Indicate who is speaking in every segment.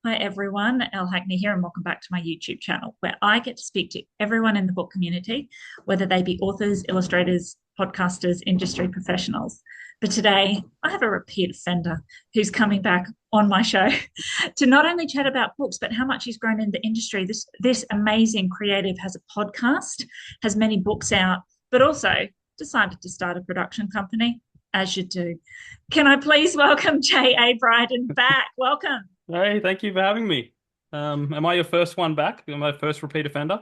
Speaker 1: Hi everyone, Elle Hackney here, and welcome back to my YouTube channel where I get to speak to everyone in the book community, whether they be authors, illustrators, podcasters, industry professionals. But today I have a repeat offender who's coming back on my show to not only chat about books, but how much he's grown in the industry. This amazing creative has a podcast, has many books out, but also decided to start a production company, as you do. Can I please welcome J A Bryden back? Welcome.
Speaker 2: Hey, thank you for having me. Am I your first one back? Am I first repeat offender?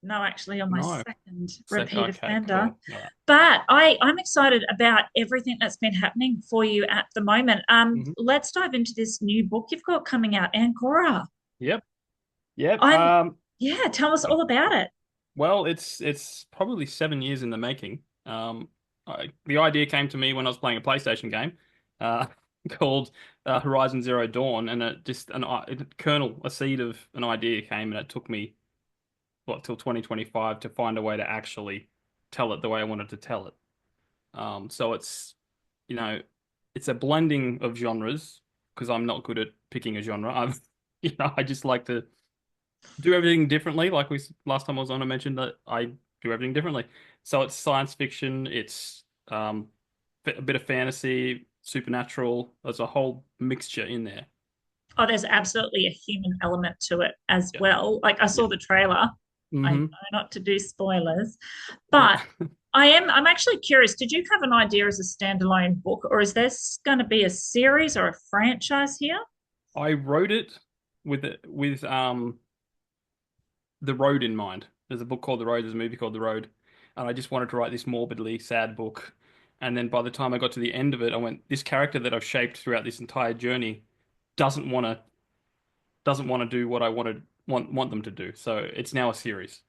Speaker 1: No, actually, on my
Speaker 2: No.
Speaker 1: second repeat
Speaker 2: Okay,
Speaker 1: offender.
Speaker 2: cool. All right.
Speaker 1: But I'm excited about everything that's been happening for you at the moment.
Speaker 2: Mhm.
Speaker 1: Let's dive into this new book you've got coming out, ANCORA.
Speaker 2: Yep. Yep.
Speaker 1: I'm, yeah, tell us all about it.
Speaker 2: Well, it's probably 7 years in the making. The idea came to me when I was playing a PlayStation game, uh, called Horizon Zero Dawn, and it just a seed of an idea came, and it took me till 2025 to find a way to actually tell it the way I wanted to tell it. So you know, it's a blending of genres because I'm not good at picking a genre. I just like to do everything differently. Like last time I was on, I mentioned that I do everything differently. So it's science fiction, it's a bit of fantasy, supernatural. There's a whole mixture in there.
Speaker 1: Oh, there's absolutely a human element to it as
Speaker 2: Yeah,
Speaker 1: well. Like I
Speaker 2: yeah.
Speaker 1: saw the trailer. I know
Speaker 2: Hmm.
Speaker 1: not to do spoilers,
Speaker 2: Yeah.
Speaker 1: but I'm actually curious. Did you have an idea as a standalone book, or is this going to be a series or a franchise here?
Speaker 2: I wrote it with The Road in mind. There's a book called The Road, there's a movie called The Road, and I just wanted to write this morbidly sad book. And then by the time I got to the end of it, I went, this character that I've shaped throughout this entire journey doesn't want to doesn't want to do what I want them to do. So it's now a series.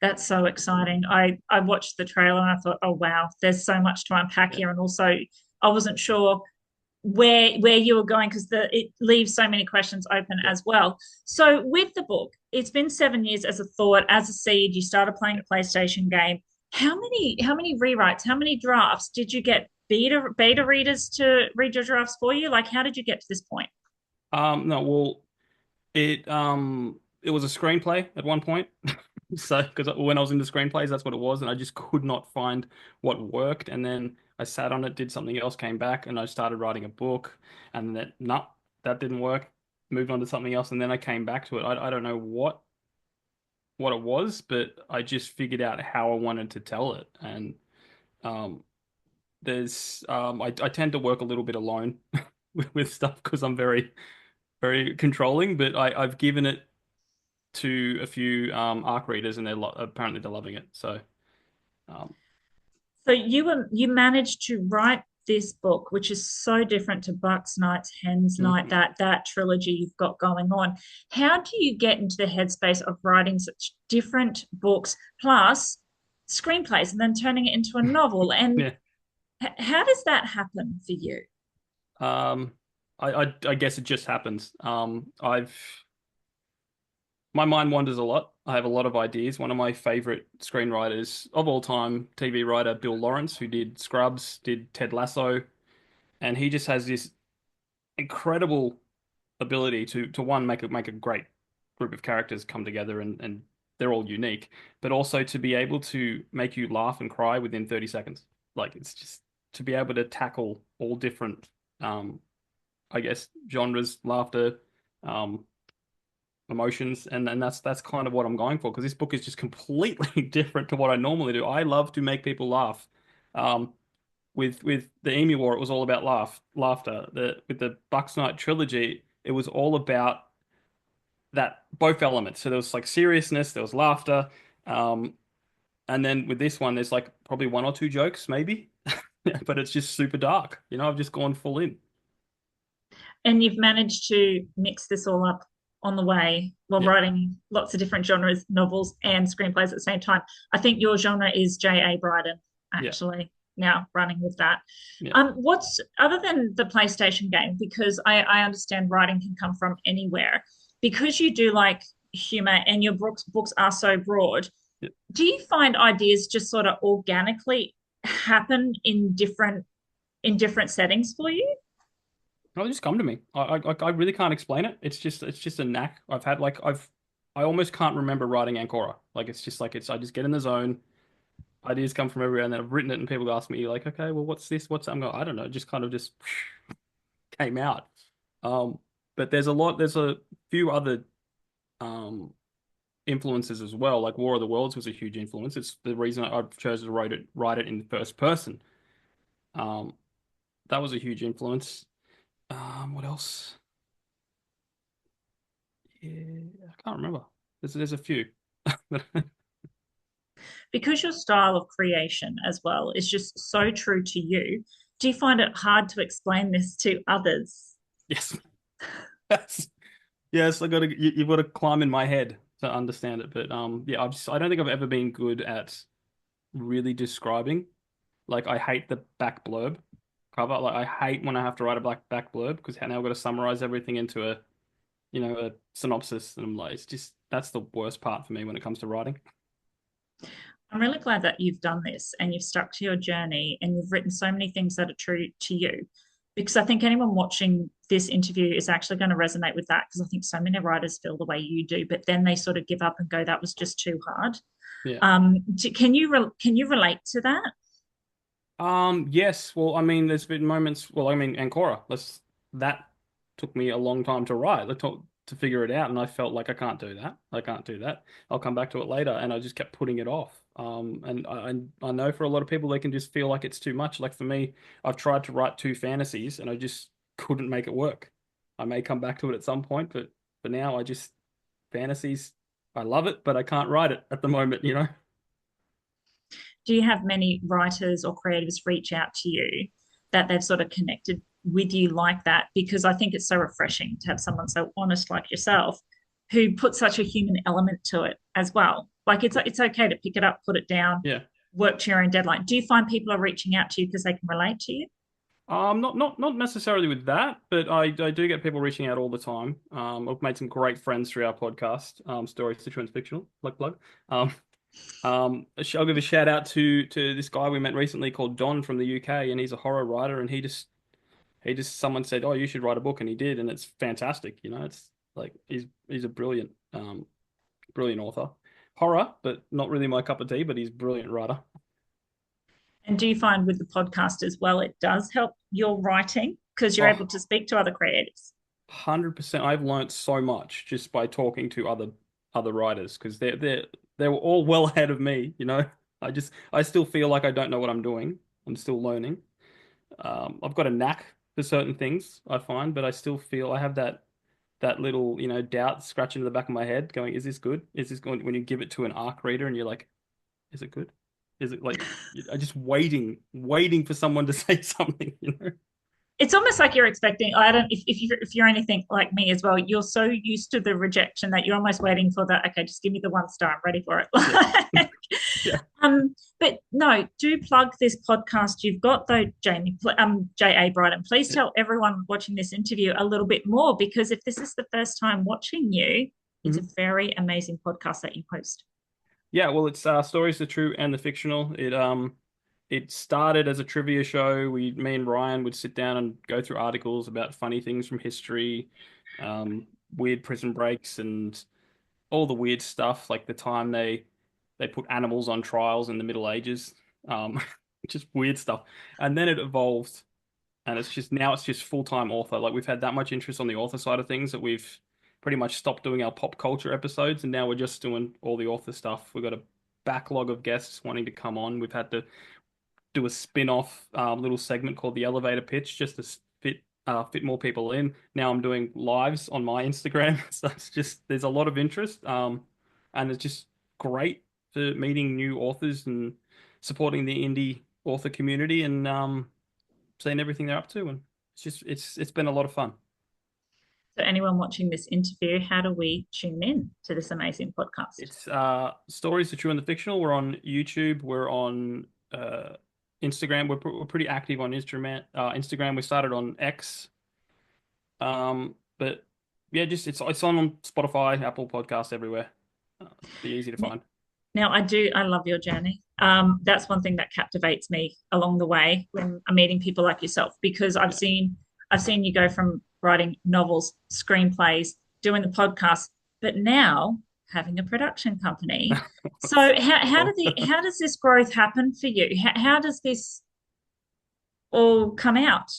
Speaker 1: That's so exciting. I watched the trailer and I thought, oh wow, there's so much to unpack
Speaker 2: Yeah.
Speaker 1: here. And also, I wasn't sure where you were going because the it leaves so many questions open
Speaker 2: Yeah.
Speaker 1: as well. So with the book, it's been 7 years as a thought, as a seed. You started playing
Speaker 2: Yeah.
Speaker 1: a PlayStation game. How many rewrites? How many drafts did you get beta readers to read your drafts for you? Like, how did you get to this point?
Speaker 2: No, well, it was a screenplay at one point. So, because when I was into screenplays, that's what it was, and I just could not find what worked. And then I sat on it, did something else, came back, and I started writing a book. And then, no, that didn't work. Moved on to something else, and then I came back to it. I don't know what it was, but I just figured out how I wanted to tell it. And um, I tend to work a little bit alone with stuff because I'm very controlling. But I've given it to a few ARC readers, and apparently they're loving it. So. Um,
Speaker 1: So you managed to write this book, which is so different to Bucks Nights, Hens Night,
Speaker 2: mhm.
Speaker 1: that trilogy you've got going on. How do you get into the headspace of writing such different books plus screenplays and then turning it into a novel? And
Speaker 2: Yeah.
Speaker 1: how does that happen for you?
Speaker 2: Um, I guess it just happens. My mind wanders a lot. I have a lot of ideas. One of my favorite screenwriters of all time, TV writer Bill Lawrence, who did Scrubs, did Ted Lasso, and he just has this incredible ability to one make a great group of characters come together and they're all unique, but also to be able to make you laugh and cry within 30 seconds. Like it's just to be able to tackle all different um I guess genres, laughter, um emotions, and that's kind of what I'm going for because this book is just completely different to what I normally do. I love to make people laugh. Um with the Emu War, it was all about laughter. With the Bucks Night trilogy, it was all about that both elements. So there was like seriousness, there was laughter, um, and then with this one, there's like probably one or two jokes, maybe, but it's just super dark. I've just gone full in.
Speaker 1: And you've managed to mix this all up on the way while
Speaker 2: Yeah,
Speaker 1: writing lots of different genres, novels and screenplays at the same time. I think your genre is J A Bryden,
Speaker 2: yeah,
Speaker 1: actually, now running with that.
Speaker 2: yeah.
Speaker 1: What's other than the PlayStation game, because I understand writing can come from anywhere, because you do like humor and your books are so broad,
Speaker 2: Yeah.
Speaker 1: do you find ideas just sort of organically happen in different settings for you?
Speaker 2: They just come to me. I really can't explain it. It's just a knack I've had. I almost can't remember writing Ancora. Like it's just like it's I just get in the zone. Ideas come from everywhere, and then I've written it, and people ask me like, okay, well, what's this? What's that? I'm going, I don't know. It just kind of just came out. Um, but there's a few other um influences as well. Like War of the Worlds was a huge influence. It's the reason I've chosen to write it in the first person. Um, that was a huge influence. What else? Yeah, I can't remember. There's a few.
Speaker 1: Because your style of creation as well is just so true to you, do you find it hard to explain this to others?
Speaker 2: Yes. Yes. Yes, you've got to climb in my head to understand it. But yeah, I don't think I've ever been good at really describing. Like I hate the back blurb cover. Like I hate when I have to write a black back blurb because now I've got to summarize everything into a synopsis. And I'm like, it's just that's the worst part for me when it comes to writing.
Speaker 1: I'm really glad that you've done this and you've stuck to your journey and you've written so many things that are true to you. Because I think anyone watching this interview is actually going to resonate with that because I think so many writers feel the way you do, but then they sort of give up and go, that was just too hard.
Speaker 2: Yeah.
Speaker 1: Can you relate to that?
Speaker 2: Yes. Well, I mean, there's been moments. Well, I mean, Ancora. That took me a long time to write. To figure it out, and I felt like I can't do that. I can't do that. I'll come back to it later, and I just kept putting it off. And I know for a lot of people, they can just feel like it's too much. Like for me, I've tried to write two fantasies, and I just couldn't make it work. I may come back to it at some point, but for now, fantasies. I love it, but I can't write it at the moment.
Speaker 1: Do you have many writers or creatives reach out to you that they've sort of connected with you like that? Because I think it's so refreshing to have someone so honest like yourself who puts such a human element to it as well. Like it's okay to pick it up, put it down,
Speaker 2: Yeah.
Speaker 1: work to your own deadline. Do you find people are reaching out to you because they can relate to you?
Speaker 2: Not necessarily with that, but I do get people reaching out all the time. I've made some great friends through our podcast, Stories to True and Fictional, plug. Um, I'll give a shout out to this guy we met recently called Don from the UK, and he's a horror writer, and he just someone said, "Oh, you should write a book," and he did, and it's fantastic. It's like he's a brilliant author, horror, but not really my cup of tea, but he's a brilliant writer.
Speaker 1: And do you find with the podcast as well, it does help your writing because you're able
Speaker 2: Oh,
Speaker 1: to speak to other creatives?
Speaker 2: 100%. I've learnt so much just by talking to other writers because they were all well ahead of me. I still feel like I don't know what I'm doing. I'm still learning. I've got a knack for certain things, I find, but I still feel I have that little, doubt scratching in the back of my head going, is this good? Is this going when you give it to an ARC reader and you're like, is it good? Is it like I just waiting for someone to say something?
Speaker 1: It's almost like you're expecting. I don't. If you're anything like me as well, you're so used to the rejection that you're almost waiting for that. Okay, just give me the one star. I'm ready for
Speaker 2: Yeah.
Speaker 1: it.
Speaker 2: Yeah.
Speaker 1: But no, do plug this podcast you've got though, Jamie. J A Bryden. Please tell everyone watching this interview a little bit more because if this is the first time watching you, it's a
Speaker 2: Mhm.
Speaker 1: very amazing podcast that you host.
Speaker 2: Yeah, well, it's stories the true and the fictional. It started as a trivia show. Me and Ryan would sit down and go through articles about funny things from history, weird prison breaks, and all the weird stuff, like the time they put animals on trials in the Middle Ages, um, just weird stuff. And then it evolved, and it's just full-time author. Like we've had that much interest on the author side of things that we've pretty much stopped doing our pop culture episodes, and now we're just doing all the author stuff. We've got a backlog of guests wanting to come on. We've had to do a spin-off little segment called the elevator pitch just to fit more people in. Now I'm doing lives on my Instagram, so it's just there's a lot of interest, and it's just great for meeting new authors and supporting the indie author community and seeing everything they're up to, and it's been a lot of fun.
Speaker 1: So, anyone watching this interview, how do we tune in to this amazing podcast?
Speaker 2: It's stories, the true and the fictional. We're on YouTube. We're on Instagram. We're pretty active on Instagram. We started on X. But yeah, just it's on Spotify, Apple Podcast, everywhere. Be easy to find.
Speaker 1: Now, I love your journey. That's one thing that captivates me along the way when I'm meeting people like yourself, because I've
Speaker 2: Yeah.
Speaker 1: seen I've seen you go from writing novels, screenplays, doing the podcast, but now having a production company. So how does this growth happen for you? How does this all come out?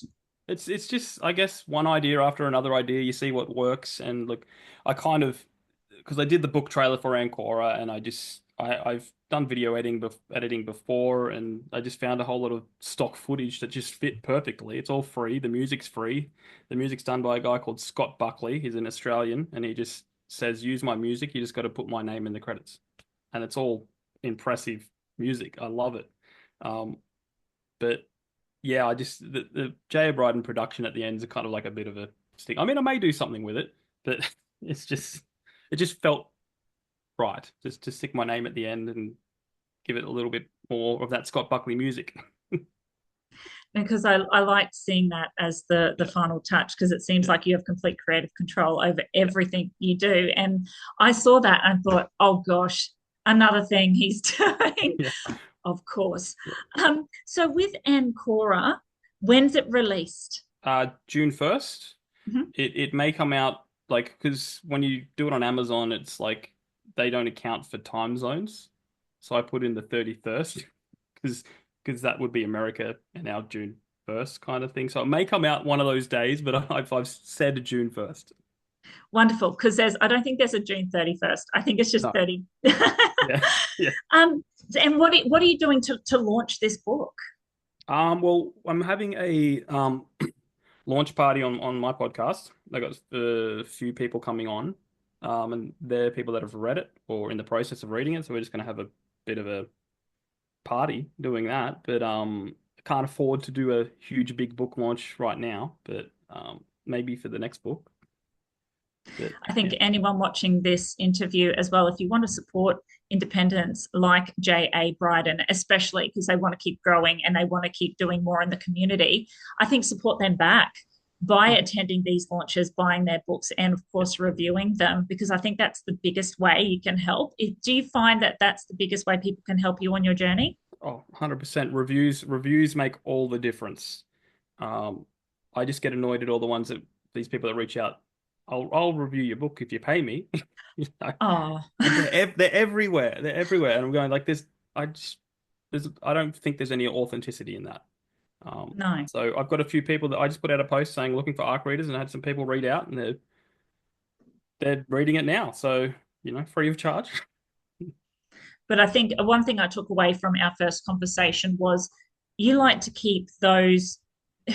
Speaker 2: It's just, I guess, one idea after another idea. You see what works, and look, I kind of, because I did the book trailer for ANCORA, and I've done video editing before, and I just found a whole lot of stock footage that just fit perfectly. It's all free. The music's free. The music's done by a guy called Scott Buckley. He's an Australian, and he just says, "Use my music. You just got to put my name in the credits," and it's all impressive music. I love it. Um, but yeah, the J A Bryden production at the end is kind of like a bit of a stick. I mean, I may do something with it, but it's just it just felt right just to stick my name at the end and give it a little bit more of that Scott Buckley music.
Speaker 1: Because I like seeing that as the
Speaker 2: Yeah,
Speaker 1: final touch because it seems
Speaker 2: yeah,
Speaker 1: like you have complete creative control over
Speaker 2: yeah,
Speaker 1: everything you do. And I saw that and thought, oh gosh, another thing he's doing,
Speaker 2: yeah.
Speaker 1: of course.
Speaker 2: Yeah.
Speaker 1: So with Ancora, when's it released?
Speaker 2: June 1st.
Speaker 1: Mhm.
Speaker 2: It may come out like because when you do it on Amazon, it's like they don't account for time zones. So I put in the 31st because that would be America and our June 1st kind of thing. So it may come out one of those days, but I've said June 1st.
Speaker 1: Wonderful, because I don't think there's a June 31st. I think it's just
Speaker 2: No.
Speaker 1: 30.
Speaker 2: Yeah. Yeah.
Speaker 1: um, and what are you doing to launch this book?
Speaker 2: Well, I'm having a launch party on my podcast. I got a few people coming on, and they're people that have read it or in the process of reading it. So we're just going to have a bit of a party doing that. But I can't afford to do a huge big book launch right now. But maybe for the next book. But
Speaker 1: I think
Speaker 2: yeah,
Speaker 1: anyone watching this interview as well, if you want to support independents like J A Bryden, especially because they want to keep growing and they want to keep doing more in the community, I think support them back by
Speaker 2: mhm,
Speaker 1: attending these launches, buying their books, and of
Speaker 2: yeah.
Speaker 1: course reviewing them, because I think that's the biggest way you can help. Do you find that that's the biggest way people can help you on your journey?
Speaker 2: Oh, 100% reviews make all the difference. Um, I just get annoyed at all the ones that these people that reach out. I'll review your book if you pay me. You know,
Speaker 1: Oh,
Speaker 2: and they're everywhere. They're everywhere, and I'm going like this. I just I don't think there's any authenticity in that.
Speaker 1: no.
Speaker 2: So I've got a few people that I just put out a post saying looking for ARC readers, and I had some people read out, and they're reading it now. So free of charge.
Speaker 1: But I think one thing I took away from our first conversation was you like to keep those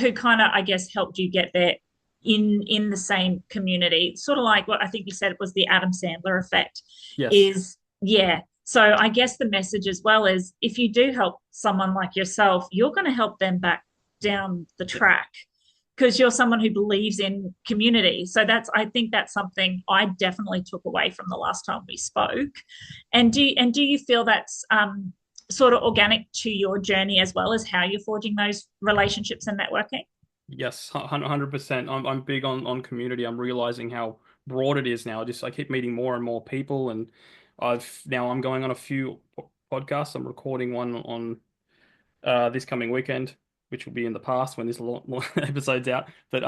Speaker 1: who kind of, I guess, helped you get there in the same community. Sort of like what I think you said it was the Adam Sandler effect.
Speaker 2: Yes.
Speaker 1: Is yeah. So I guess the message as well is if you do help someone like yourself, you're going to help them back down the
Speaker 2: Yeah.
Speaker 1: track because you're someone who believes in community. So I think that's something I definitely took away from the last time we spoke. And do you feel that's sort of organic to your journey as well as how you're forging those relationships and networking?
Speaker 2: Yes, 100%. I'm big on community. I'm realizing how broad it is now. I keep meeting more and more people, and I'm going on a few podcasts. I'm recording one on this coming weekend, which will be in the past when this episode's out. But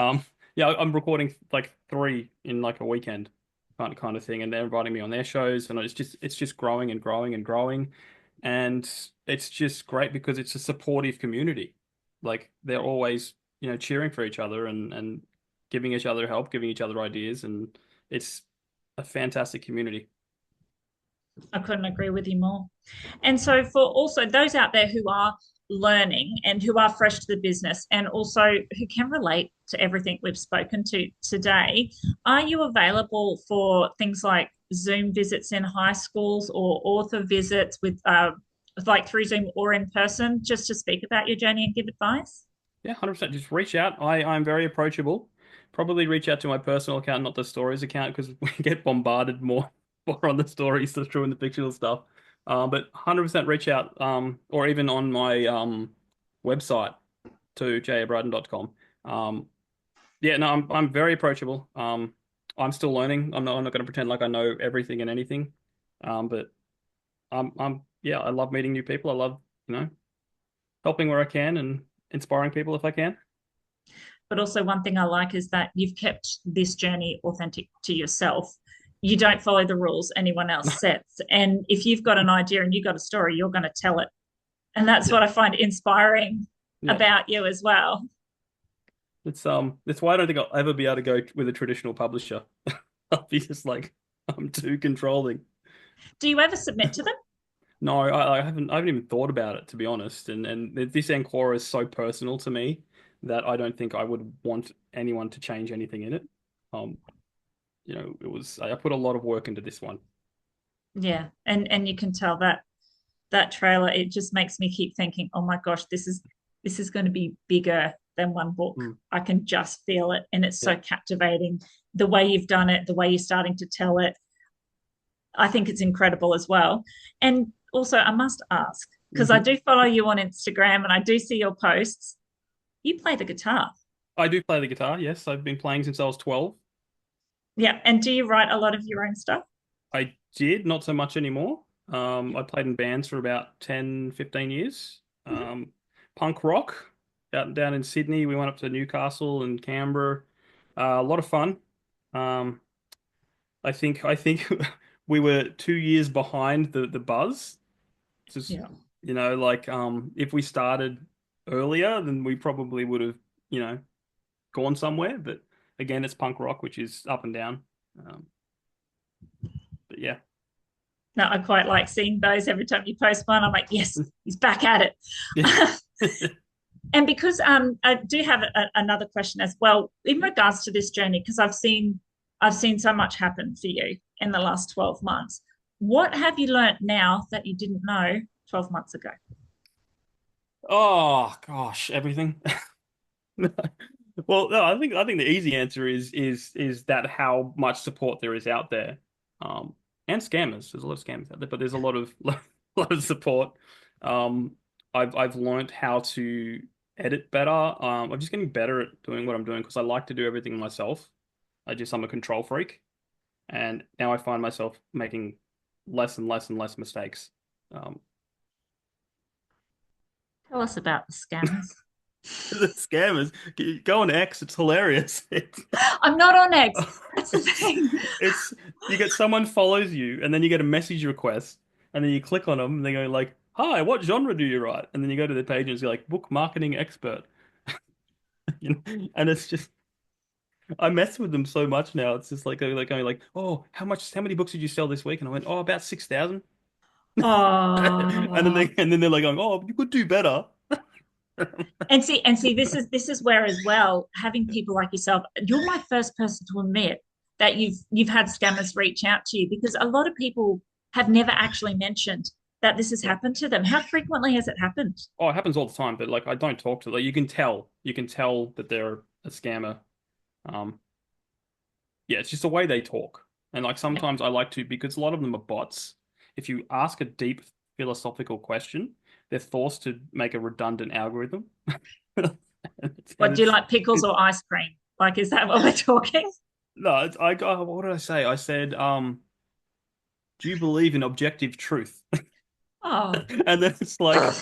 Speaker 2: yeah, I'm recording like three in like a weekend, kind of thing, and they're inviting me on their shows, and it's just growing and growing and growing, and it's just great because it's a supportive community. Like they're always cheering for each other and giving each other help, giving each other ideas, and it's a fantastic community.
Speaker 1: I couldn't agree with you more. And so, for also those out there who are learning and who are fresh to the business and also who can relate to everything we've spoken to today, are you available for things like Zoom visits in high schools or author visits like through Zoom or in person just to speak about your journey and give advice?
Speaker 2: Yeah, 100%. Just reach out. I'm very approachable. Probably reach out to my personal account, not the stories account, because we get bombarded more on the stories, the true and the fictional stuff. But 100% reach out, or even on my website to jabryden.com. Yeah, no, I'm very approachable. I'm still learning. I'm not going to pretend like I know everything and anything. But yeah, I love meeting new people. I love, helping where I can and inspiring people if I can.
Speaker 1: but also one thing I like is that you've kept this journey authentic to yourself. You don't follow the rules anyone else sets. And if you've got an idea and you've got a story, you're going to tell it. And that's
Speaker 2: Yeah,
Speaker 1: what I find inspiring
Speaker 2: yeah.
Speaker 1: about you as well.
Speaker 2: That's why I don't think I'll ever be able to go with a traditional publisher. I'll be just like, I'm too controlling.
Speaker 1: Do you ever submit to them?
Speaker 2: No, I haven't even thought about it to be honest. And this ANCORA is so personal to me that I don't think I would want anyone to change anything in it. Um, I put a lot of work into this one.
Speaker 1: Yeah. And you can tell that that trailer, it just makes me keep thinking, oh my gosh, this is going to be bigger than one book.
Speaker 2: Mm,
Speaker 1: I can just feel it. And it's
Speaker 2: yeah.
Speaker 1: so captivating. The way you've done it, the way you're starting to tell it, I think it's incredible as well. And also, I must ask, because I
Speaker 2: Hmm.
Speaker 1: do follow you on Instagram and I do see your posts, you play the guitar.
Speaker 2: I do play the guitar. Yes, I've been playing since I was 12.
Speaker 1: Yeah. And do you write a lot of your own stuff?
Speaker 2: I did, not so much anymore. I played in bands for about 10, 15 years.
Speaker 1: Mhm.
Speaker 2: Punk rock out down in Sydney. We went up to Newcastle and Canberra. A lot of fun. Um, I think we were 2 years behind the buzz. Just
Speaker 1: Yeah.
Speaker 2: if we started earlier, then we probably would have, you know, gone somewhere. But again, it's punk rock, which is up and down. Um, but yeah.
Speaker 1: No, I quite like seeing those every time you post one. I'm like, yes, he's back at it. And because I do have another question as well in regards to this journey, because I've seen so much happen for you in the last 12 months. What have you learnt now that you didn't know 12 months ago?
Speaker 2: Oh gosh, everything. Well, no, I think the easy answer is that how much support there is out there, and scammers. There's a lot of scammers out there, but there's a lot of lot of support. Um, I've learned how to edit better. I'm just getting better at doing what I'm doing because I like to do everything myself. I'm a control freak, and now I find myself making less and less and less mistakes. Um,
Speaker 1: Tell us about the scammers.
Speaker 2: the scammers go on X. It's hilarious.
Speaker 1: I'm not on X. That's the thing.
Speaker 2: It's you get someone follows you, and then you get a message request, and then you click on them, and they go like, "Hi, what genre do you write?" And then you go to the page, and it's like book marketing expert, and it's just I mess with them so much now. It's just like going like, "Oh, how many books did you sell this week?" And I went, "Oh, about 6,000."
Speaker 1: Oh,
Speaker 2: And then they're like going, "Oh, you could do better."
Speaker 1: and see, this is where as well, having people like yourself, you're my first person to admit that you've had scammers reach out to you because a lot of people have never actually mentioned that this has
Speaker 2: Yeah.
Speaker 1: happened to them. How frequently has it happened?
Speaker 2: Oh, it happens all the time, but like I don't talk to like you can tell that they're a scammer. Um, Yeah, it's just the way they talk. And like
Speaker 1: Yeah.
Speaker 2: sometimes I like to, because a lot of them are bots. If you ask a deep philosophical question, they're forced to make a redundant algorithm. And
Speaker 1: What do you
Speaker 2: it's,
Speaker 1: like, pickles
Speaker 2: it,
Speaker 1: or ice cream? Like, is that what we're talking?
Speaker 2: no, what did I say? I said, do you believe in objective truth?
Speaker 1: Oh,
Speaker 2: And then it's like,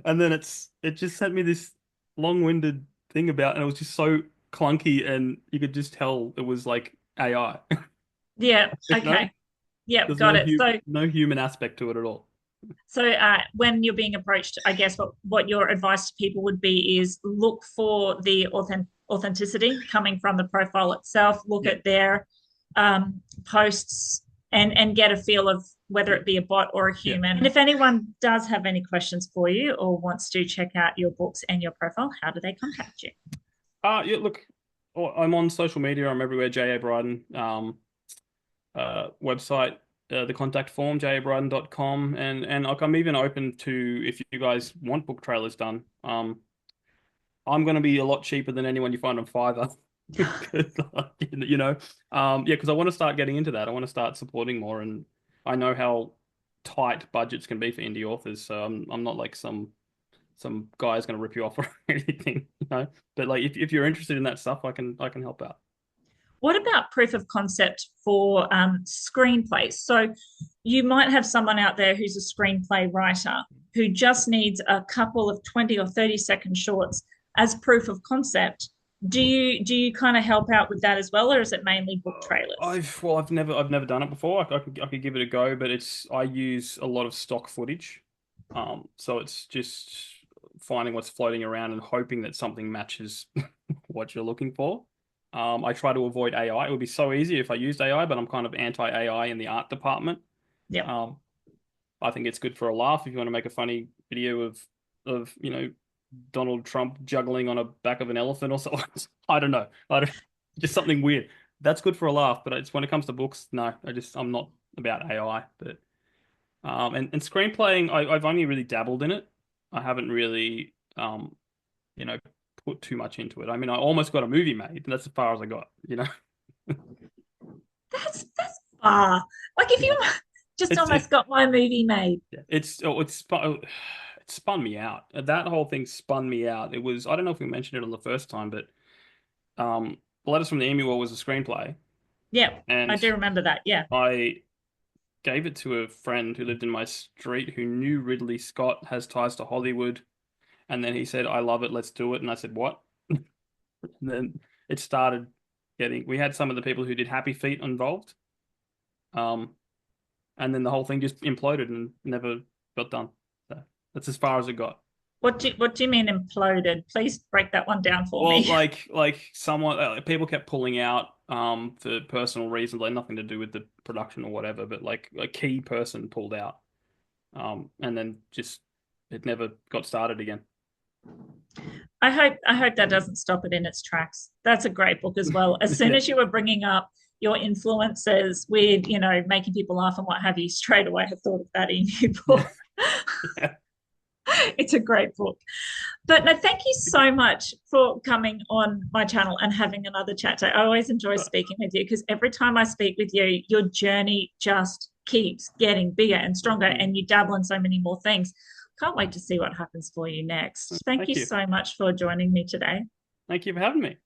Speaker 2: and then it just sent me this long-winded thing about, and it was just so clunky, and you could just tell it was like AI,
Speaker 1: yeah.
Speaker 2: you know?
Speaker 1: Okay. Yep.
Speaker 2: There's
Speaker 1: Got it. So,
Speaker 2: no human aspect to it at all.
Speaker 1: when you're being approached, I guess what your advice to people would be is look for the authenticity coming from the profile itself. Look
Speaker 2: Yeah,
Speaker 1: at their posts and get a feel of whether
Speaker 2: yeah,
Speaker 1: it be a bot or a
Speaker 2: yeah.
Speaker 1: human. And if anyone does have any questions for you or wants to check out your books and your profile, how do they contact you?
Speaker 2: Yeah, look, I'm on social media. I'm everywhere. J A Bryden. Website, the contact form, jabryden.com, and like I'm even open to if you guys want book trailers done. I'm going to be a lot cheaper than anyone you find on Fiverr. 'Cause, like, yeah, because I want to start getting into that. I want to start supporting more, and I know how tight budgets can be for indie authors. So I'm not like some guy's going to rip you off or anything. But like if you're interested in that stuff, I can help out.
Speaker 1: What about proof of concept for screenplays? So you might have someone out there who's a screenplay writer who just needs a couple of 20 or 30-second shorts as proof of concept Do you kind of help out with that as well, or is it mainly book trailers?
Speaker 2: I've never done it before. I could give it a go, but I use a lot of stock footage. So it's just finding what's floating around and hoping that something matches what you're looking for. I try to avoid AI. It would be so easy if I used AI, but I'm kind of anti-AI in the art department.
Speaker 1: Yep.
Speaker 2: Um, I think it's good for a laugh if you want to make a funny video of Donald Trump juggling on a back of an elephant or something. I don't know. I don't just something weird. That's good for a laugh, but it's when it comes to books, no, I'm not about AI. But and screenplaying, I've only really dabbled in it. I haven't really you know put too much into it. I mean, I almost got a movie made, and that's as far as I got.
Speaker 1: That's far. Like if you
Speaker 2: Yeah.
Speaker 1: just
Speaker 2: It's
Speaker 1: almost
Speaker 2: it,
Speaker 1: got my movie made.
Speaker 2: yeah, it spun me out. That whole thing spun me out. It was I don't know if we mentioned it on the first time, but um, Letters from the Emu War was a screenplay,
Speaker 1: Yeah, I
Speaker 2: and
Speaker 1: do remember that. Yeah.
Speaker 2: I gave it to a friend who lived in my street who knew Ridley Scott has ties to Hollywood, and then he said, "I love it, let's do it." And I said, "What?" And then it started getting. We had some of the people who did Happy Feet involved, um, and then the whole thing just imploded and never got done. So that's as far as it got.
Speaker 1: What do you mean imploded? Please break that one down for
Speaker 2: Well,
Speaker 1: me.
Speaker 2: like someone people kept pulling out for personal reasons, like nothing to do with the production or whatever, but like a key person pulled out. And then just it never got started again.
Speaker 1: I hope that doesn't stop it in its tracks. That's a great book as well. As soon
Speaker 2: Yeah.
Speaker 1: as you were bringing up your influences with, making people laugh and what have you, straight away I thought of that in your
Speaker 2: Yeah.
Speaker 1: book.
Speaker 2: Yeah.
Speaker 1: It's a great book. But no, thank you so much for coming on my channel and having another chat. I always enjoy speaking with you because every time I speak with you, your journey just keeps getting bigger and stronger,
Speaker 2: Mm.
Speaker 1: and you dabble in so many more things. Can't wait to see what happens for you next. Thank you
Speaker 2: Thank you.
Speaker 1: so much for joining me today.
Speaker 2: Thank you for having me.